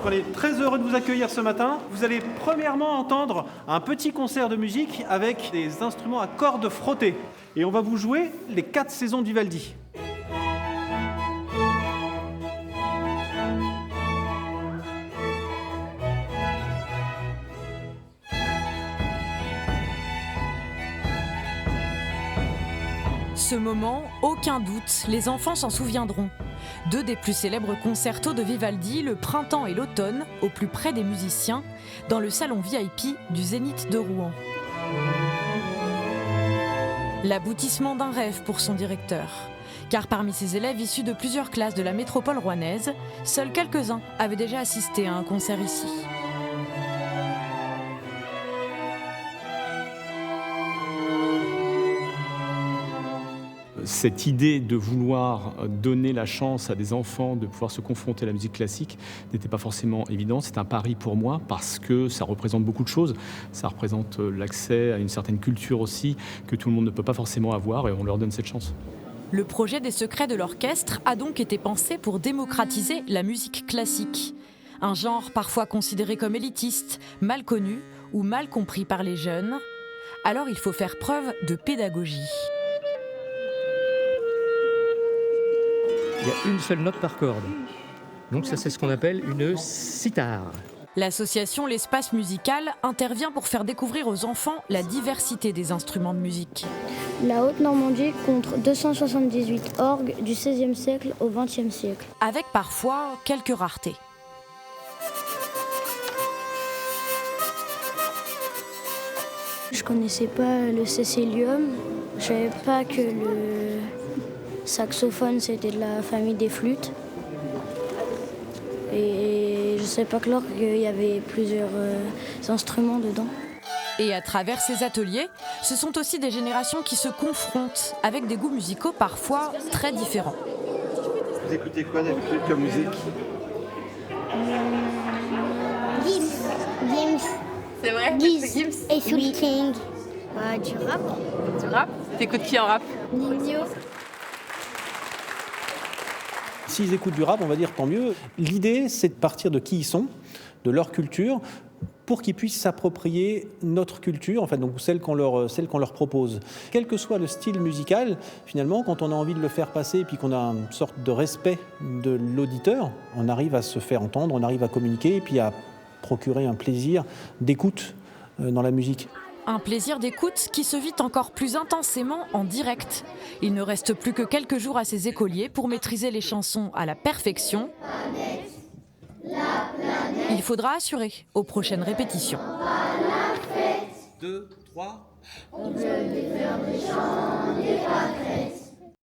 On est très heureux de vous accueillir ce matin. Vous allez premièrement entendre un petit concert de musique avec des instruments à cordes frottées. Et on va vous jouer les 4 saisons de Vivaldi. Ce moment, aucun doute, les enfants s'en souviendront. 2 des plus célèbres concertos de Vivaldi, le printemps et l'automne, au plus près des musiciens, dans le salon VIP du Zénith de Rouen. L'aboutissement d'un rêve pour son directeur. Car parmi ses élèves issus de plusieurs classes de la métropole rouennaise, seuls quelques-uns avaient déjà assisté à un concert ici. Cette idée de vouloir donner la chance à des enfants de pouvoir se confronter à la musique classique n'était pas forcément évidente. C'est un pari pour moi parce que ça représente beaucoup de choses. Ça représente l'accès à une certaine culture aussi que tout le monde ne peut pas forcément avoir et on leur donne cette chance. Le projet des secrets de l'orchestre a donc été pensé pour démocratiser la musique classique. Un genre parfois considéré comme élitiste, mal connu ou mal compris par les jeunes. Alors il faut faire preuve de pédagogie. Il y a une seule note par corde. Donc ça, c'est ce qu'on appelle une sitar. L'association L'Espace Musical intervient pour faire découvrir aux enfants la diversité des instruments de musique. La Haute-Normandie compte 278 orgues du XVIe siècle au XXe siècle. Avec parfois quelques raretés. Je connaissais pas le cécilium. Je savais pas que le saxophone c'était de la famille des flûtes. Et je savais pas que l'orgue, il y avait plusieurs instruments dedans. Et à travers ces ateliers, ce sont aussi des générations qui se confrontent avec des goûts musicaux parfois très différents. Vous écoutez quoi d'habitude comme musique ? Gims. C'est vrai? Gims et Soul King. Du rap. Tu rap? T'écoutes qui en rap? Nino. S'ils écoutent du rap, on va dire tant mieux. L'idée, c'est de partir de qui ils sont, de leur culture, pour qu'ils puissent s'approprier notre culture, enfin, donc celle qu'on leur propose. Quel que soit le style musical, finalement, quand on a envie de le faire passer et puis qu'on a une sorte de respect de l'auditeur, on arrive à se faire entendre, on arrive à communiquer et puis à procurer un plaisir d'écoute dans la musique. Un plaisir d'écoute qui se vit encore plus intensément en direct. Il ne reste plus que quelques jours à ces écoliers pour maîtriser les chansons à la perfection. Il faudra assurer aux prochaines répétitions. 2, 3. On veut faire des chants, des pâquerettes.